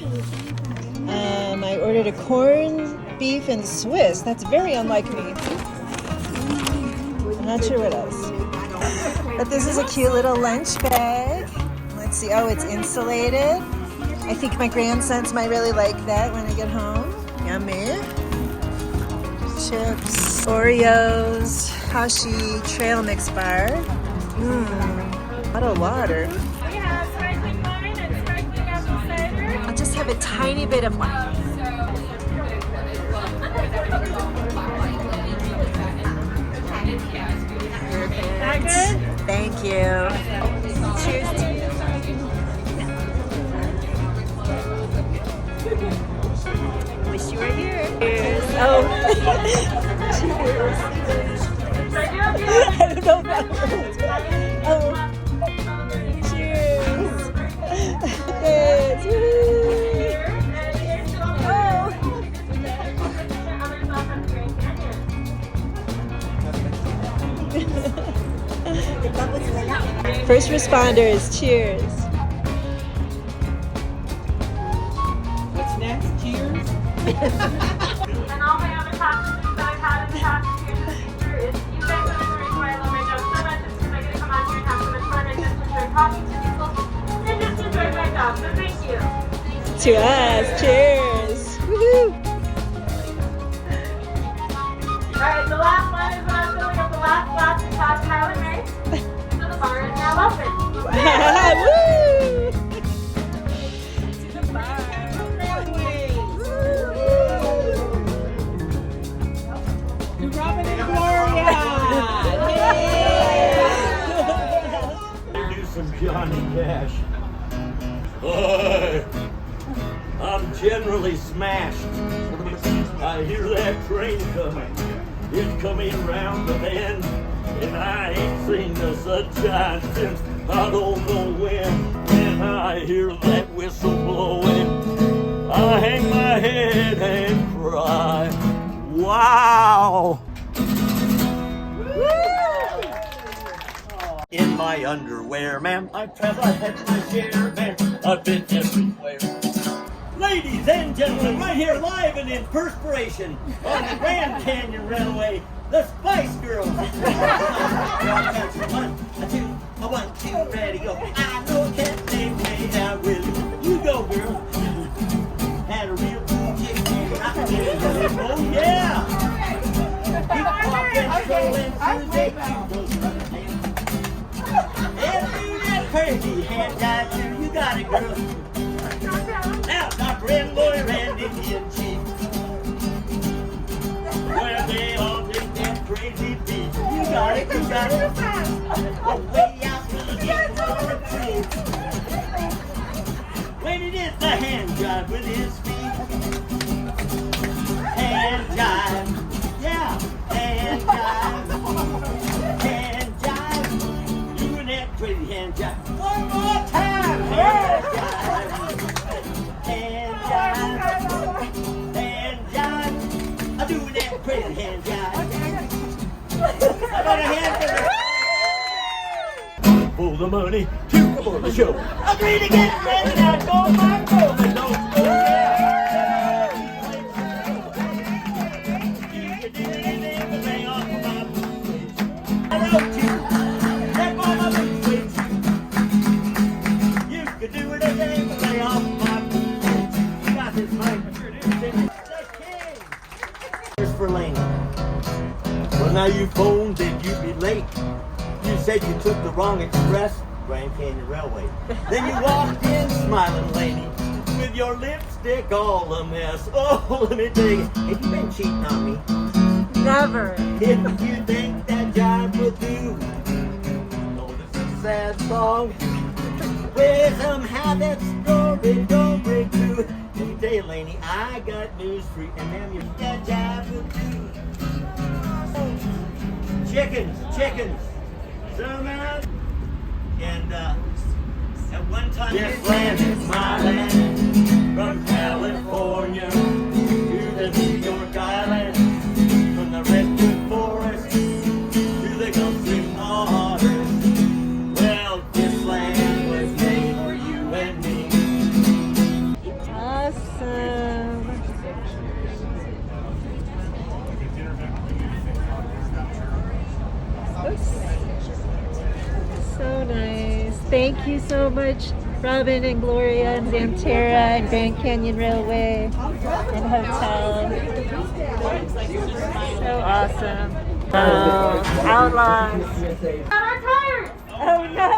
[SPEAKER 1] I ordered a corned beef and Swiss. That's very unlike me. I'm not sure what else. But this is a cute little lunch bag. Let's see, oh, it's insulated. I think my grandsons might really like that when I get home. Yummy. Chips, Oreos, Hashi trail mix bar. A lot of water.
[SPEAKER 9] We have sparkling wine and sparkling apple cider.
[SPEAKER 1] I'll just have a tiny bit of wine. Perfect. Thank you. Cheers to you. Wish you were here. Cheers. Oh. Cheers. I don't know if that worked. Oh. Cheers. Yes. Oh. First responders, cheers.
[SPEAKER 6] What's next? Cheers?
[SPEAKER 9] And all my other passengers that I've had in the past years in the future is you guys are the reason why I love my job so much. It's because I get to come out here and have so much fun. I just enjoy talking to people and just enjoy my job. So thank you.
[SPEAKER 1] To us, cheers. Woohoo.
[SPEAKER 9] Alright, the last one is when I'm filling up the last glass of Todd Highland Race. So the bar is now open.
[SPEAKER 1] Woo!
[SPEAKER 9] To the bar.
[SPEAKER 6] Robin and Gloria!
[SPEAKER 8] Do some Johnny Cash. Hi. I'm generally smashed. I hear that train coming. It's coming round the bend, and I ain't seen the sunshine since I don't know when. And I hear that whistle blowing, I hang my head and cry. Wow!
[SPEAKER 12] In my underwear, ma'am, I've traveled, I had my share, ma'am, I've been everywhere. Ladies and gentlemen, right here live and in perspiration on the Grand Canyon Railway, the Spice Girls. 1, 2, ready, go. I know can't take me out with you. You go, girl. Had a real cool chick. Oh, yeah. Keep walking, strolling through the that crazy hand jive too. You got it, girl. Now, Dr. and Lawyer and Indian Chief, where they all drink that crazy beat. You got it, you got it. Way out to the tree. When it is the hand jive with his feet. Hand jive, yeah, hand jive. Hand jive, doing that crazy hand jive. One more time, hand jive. Hand jive, hand jive. I'm doing that crazy hand jive. I got a hand for the money, two for the show. Agree to get ready now, go my rolling, don't go yeah. You can do anything but lay off of my boots. I wrote you, step on my boots. You can do anything but lay off of my boots. You got this, Mike. The king. Here's for Lainey. Well, now you phoned that you'd be late. You said you took the wrong express, Grand Canyon Railway. Then you walked in smiling, Lainey, with your lipstick all a mess. Oh, let me tell you, have you been cheating on me?
[SPEAKER 1] Never.
[SPEAKER 12] If you think that jive will do, oh, this is a sad song. Well, somehow that story don't break through. Let me tell you, Lainey, I got news for you, and damn you, that jive will do. Chickens, chickens. And at one time this land is my land. From California to the New York Island, from the redwood forest to the Gulf Stream waters. Well, this land was made for you and me.
[SPEAKER 1] Awesome. So nice. Thank you so much, Robin and Gloria and Zamtera and Grand Canyon Railway and Hotel. So awesome. Oh, outlaws.
[SPEAKER 9] Our tires!
[SPEAKER 1] Oh no!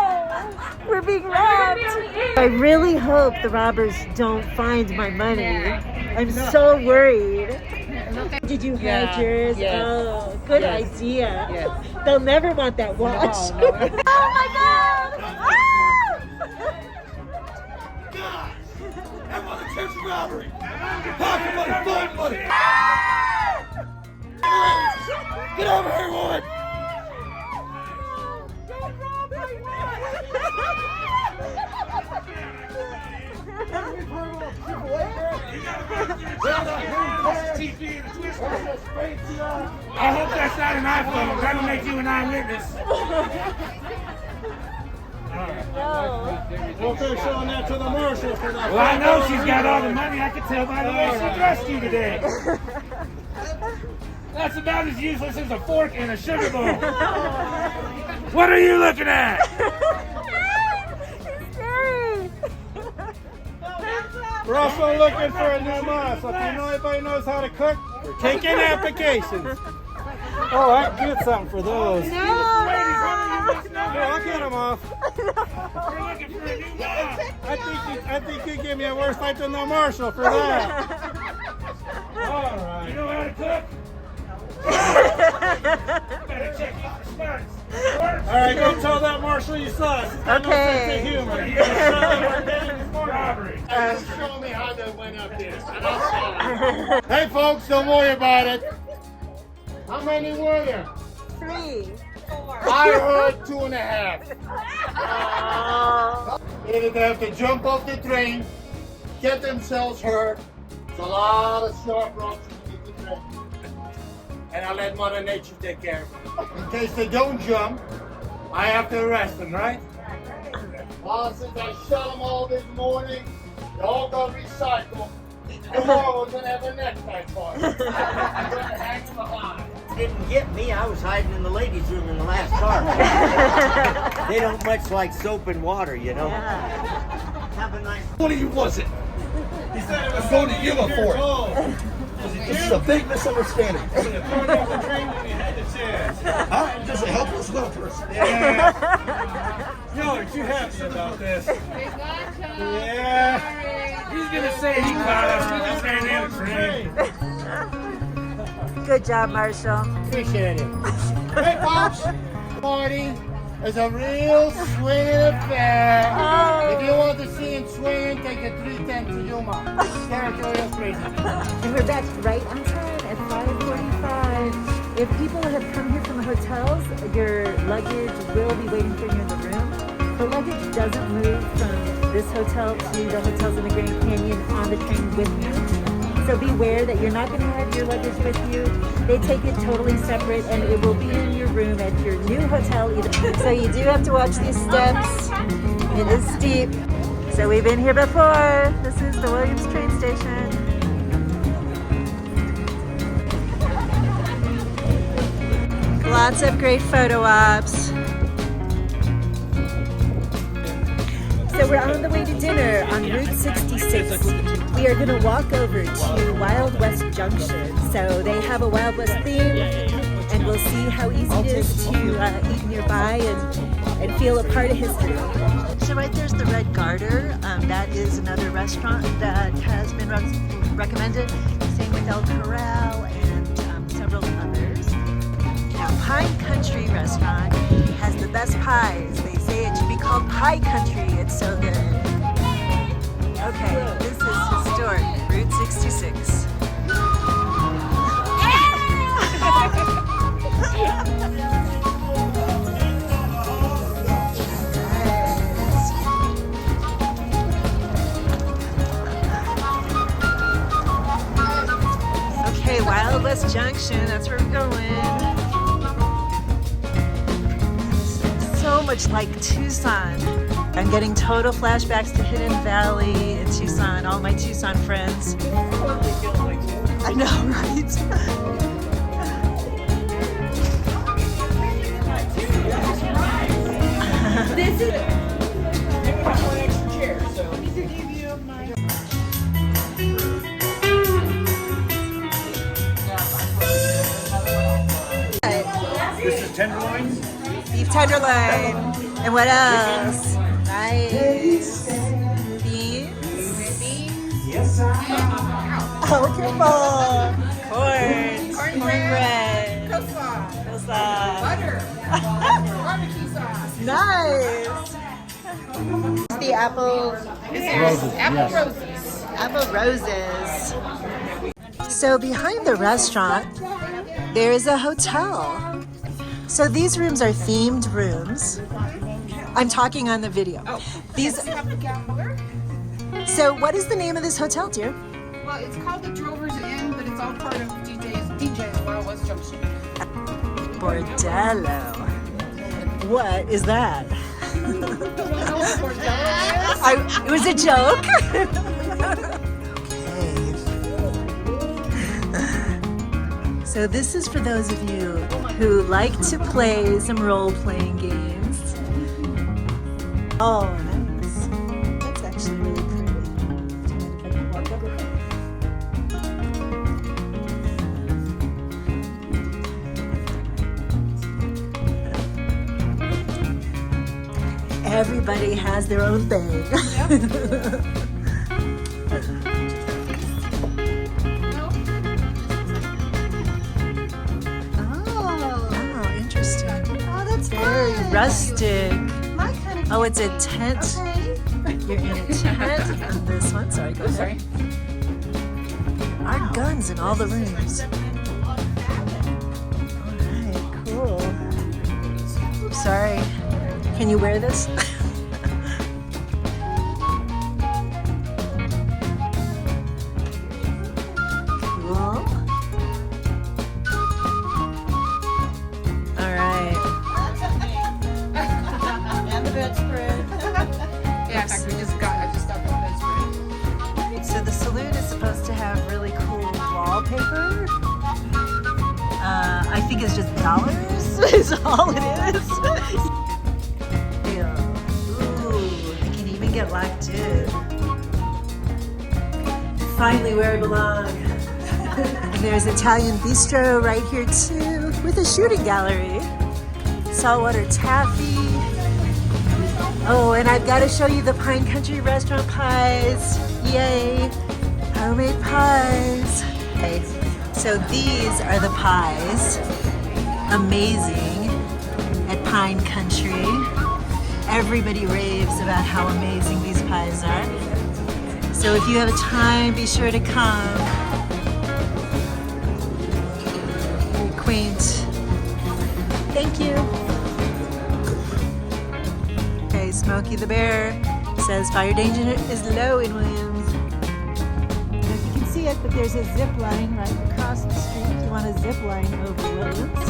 [SPEAKER 1] We're being robbed! I really hope the robbers don't find my money. I'm so worried. Did you hide yours?
[SPEAKER 4] Yes.
[SPEAKER 1] Oh, good idea.
[SPEAKER 4] Yes.
[SPEAKER 1] They'll never want that watch.
[SPEAKER 4] No.
[SPEAKER 1] Oh my god! Ah!
[SPEAKER 12] That was attempted robbery. Pocket money, phone money. Get over here, woman.
[SPEAKER 5] I hope that's not an iPhone. That'll make you an eyewitness.
[SPEAKER 2] Well, they're showing that to the marshal for that.
[SPEAKER 5] Well, I know she's got all the money. I can tell by the way she dressed you today. That's about as useless as a fork in a sugar bowl. What are you looking at?
[SPEAKER 2] We're also looking for a new boss. If you know anybody knows how to cook, we're taking applications. Oh, I can get something for those.
[SPEAKER 1] No!
[SPEAKER 2] Yeah, I'll get them off.
[SPEAKER 5] We're looking for a new boss.
[SPEAKER 2] I think you give me a worse fight than the marshal for that. All right.
[SPEAKER 5] You know how to cook? Better check out for smarts.
[SPEAKER 2] All right, go tell that marshal you saw us.
[SPEAKER 1] Okay.
[SPEAKER 2] No sense of humor.
[SPEAKER 5] Robbery.
[SPEAKER 2] Show me how they went up this. Hey, folks, don't worry about it. How many were there?
[SPEAKER 1] 3. 4.
[SPEAKER 2] I heard 2.5. They have to jump off the train, get themselves hurt. It's a lot of sharp rocks to get the train. And I let Mother Nature take care of it. In case they don't jump, I have to arrest them, right?
[SPEAKER 6] Well, since I shot them all this morning, they all got recycled. Tomorrow we're gonna have a necktie party. I'm gonna hang them behind.
[SPEAKER 12] Didn't get me. I was hiding in the ladies' room in the last car. They don't much like soap and water, you know. Have a nice.
[SPEAKER 8] What do you was it? He said it was going to you before. This is a big misunderstanding. I'm just a helpless little person.
[SPEAKER 2] Yeah. No, aren't you happy about this? Yeah.
[SPEAKER 4] He's gonna say he caught us.
[SPEAKER 1] Good job, Marshall.
[SPEAKER 6] Appreciate it. Hey, folks, party is a real swinging affair.
[SPEAKER 1] Oh.
[SPEAKER 6] If you want to see him swing, take a 310 to Yuma. Territorial crazy.
[SPEAKER 1] And we're back right on time at 5:45. If people have come here from the hotels, your luggage will be waiting for you in the room. The luggage doesn't move from this hotel to the hotels in the Grand Canyon on the train with you. So beware that you're not going to have your luggage with you. They take it totally separate and it will be in your room at your new hotel either. So you do have to watch these steps. It is steep. So we've been here before. This is the Williams train station. Lots of great photo ops. So we're on the way to dinner on Route 66. We are going to walk over to Wild West Junction. So they have a Wild West theme, and we'll see how easy it is to eat nearby and feel a part of history. So right there's the Red Garter. That is another restaurant that has been recommended. Same with El Corral and several others. Now, Pine Country Restaurant has the best pies. They say it should be called Pie Country. It's so good. Okay, this is historic, Route 66. Okay, Wild West Junction, that's where we're going. So much like Tucson. I'm getting total flashbacks to Hidden Valley in Tucson, all my Tucson friends. I know, right?
[SPEAKER 4] This is one extra chair, so I need to give you my.
[SPEAKER 8] This is tenderloin.
[SPEAKER 1] Beef tenderloin. And what else? Rice. Beans.
[SPEAKER 8] Yes,
[SPEAKER 1] Oh, careful. Cornbread. Coleslaw.
[SPEAKER 4] Butter. Barbecue sauce.
[SPEAKER 1] Nice. The apple. Apple roses. So behind the restaurant, there is a hotel. So these rooms are themed rooms. I'm talking on the video. These. So what is the name of this hotel, dear?
[SPEAKER 13] Well, it's called the Drover's Inn, but it's all part of DJ's Wild West Junction.
[SPEAKER 1] Bordello. What is that? It was a joke. Okay. So this is for those of you who like to play some role-playing games. Oh, nice. That's actually really pretty. Do you mind if I can walk over there? Everybody has their own thing. Oh, interesting. Oh, that's very rustic. Oh, it's a tent. You're in a tent on this one. Sorry, go ahead. Our guns in all the rooms. All right, cool. Oops, sorry. Can you wear this? Cool. All right. $8 is all it is. Ooh, I can even get locked in. Finally where I belong. And there's Italian bistro right here too, with a shooting gallery. Saltwater taffy. Oh, and I've got to show you the Pine Country restaurant pies. Yay, homemade pies. Okay, so these are the pies. Amazing at Pine Country. Everybody raves about how amazing these pies are. So if you have a time, be sure to come. Very quaint. Thank you. Okay, Smokey the Bear says fire danger is low in Williams. If you can see it, but there's a zip line right across the street. You want a zip line over Williams.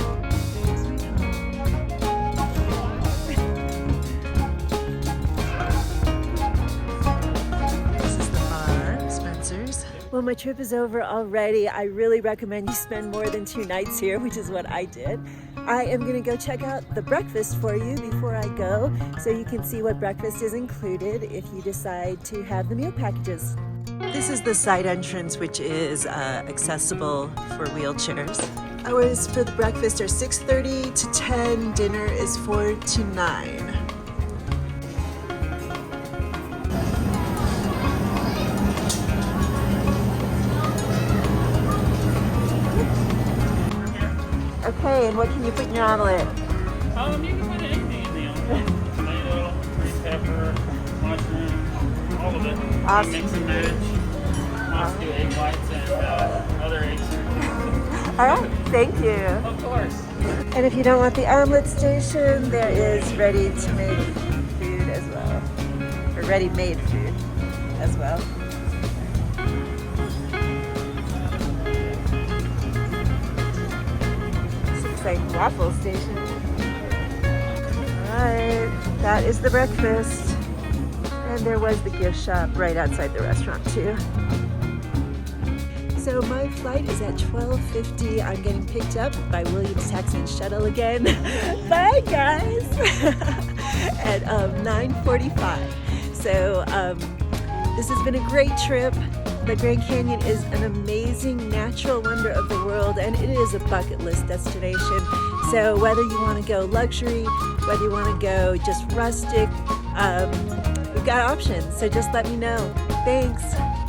[SPEAKER 1] Well, my trip is over already. I really recommend you spend more than 2 nights here, which is what I did. I am gonna go check out the breakfast for you before I go, so you can see what breakfast is included if you decide to have the meal packages. This is the side entrance, which is accessible for wheelchairs. Hours for the breakfast are 6:30 to 10. Dinner is 4 to 9. Okay, and what can you put in your omelet?
[SPEAKER 14] You can put anything in the omelet. Tomato, green pepper, mushroom, all of it.
[SPEAKER 1] Awesome.
[SPEAKER 14] Mix and match. Let's do egg whites and other eggs.
[SPEAKER 1] All right, thank you.
[SPEAKER 14] Of course.
[SPEAKER 1] And if you don't want the omelet station, there is ready-to-make food as well. Or ready-made food as well. Like waffle station. Alright, that is the breakfast. And there was the gift shop right outside the restaurant too. So my flight is at 12:50. I'm getting picked up by Williams Taxi and Shuttle again. Bye guys! At 9:45. So this has been a great trip. The Grand Canyon is an amazing natural wonder of the world, and it is a bucket list destination. So whether you want to go luxury, whether you want to go just rustic, we've got options. So just let me know. Thanks.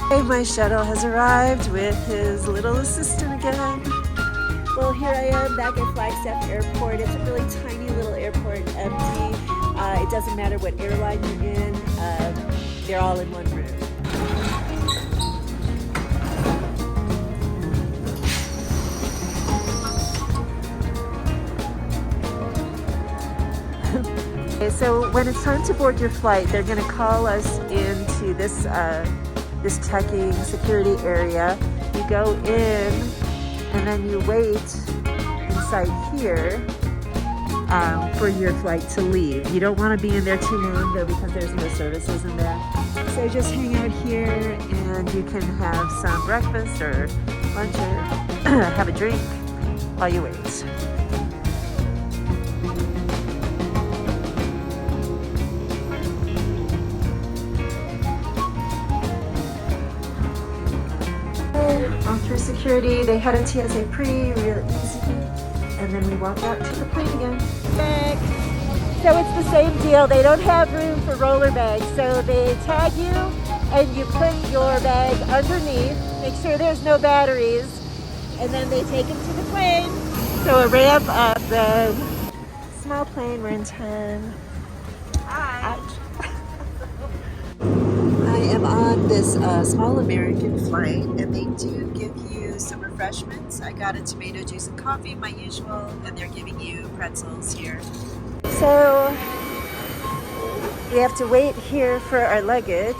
[SPEAKER 1] Hey, my shuttle has arrived with his little assistant again. Well, here I am back at Flagstaff Airport. It's a really tiny little airport, empty. It doesn't matter what airline you're in. They're all in one room. So when it's time to board your flight, they're going to call us into this this checking security area. You go in and then you wait inside here for your flight to leave. You don't want to be in there too long though, because there's no services in there. So just hang out here and you can have some breakfast or lunch or have a drink while you wait. Through security, they had a TSA pre, real easy, and then we walk out to the plane again. Back. So it's the same deal. They don't have room for roller bags, so they tag you and you put your bag underneath, make sure there's no batteries, and then they take them to the plane. So a ramp up the small plane, we're in 10. Hi. Ouch. I am on this small American flight, and they do give you some refreshments. I got a tomato juice and coffee, my usual, and they're giving you pretzels here. So we have to wait here for our luggage.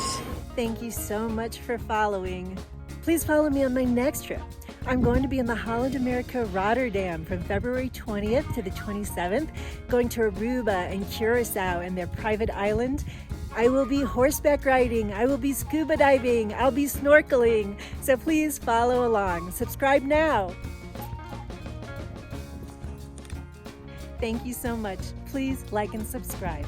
[SPEAKER 1] Thank you so much for following. Please follow me on my next trip. I'm going to be in the Holland America Rotterdam from February 20th to the 27th, going to Aruba and Curacao and their private island. I will be horseback riding, I will be scuba diving, I'll be snorkeling. So please follow along. Subscribe now. thank you so much. Please like and subscribe.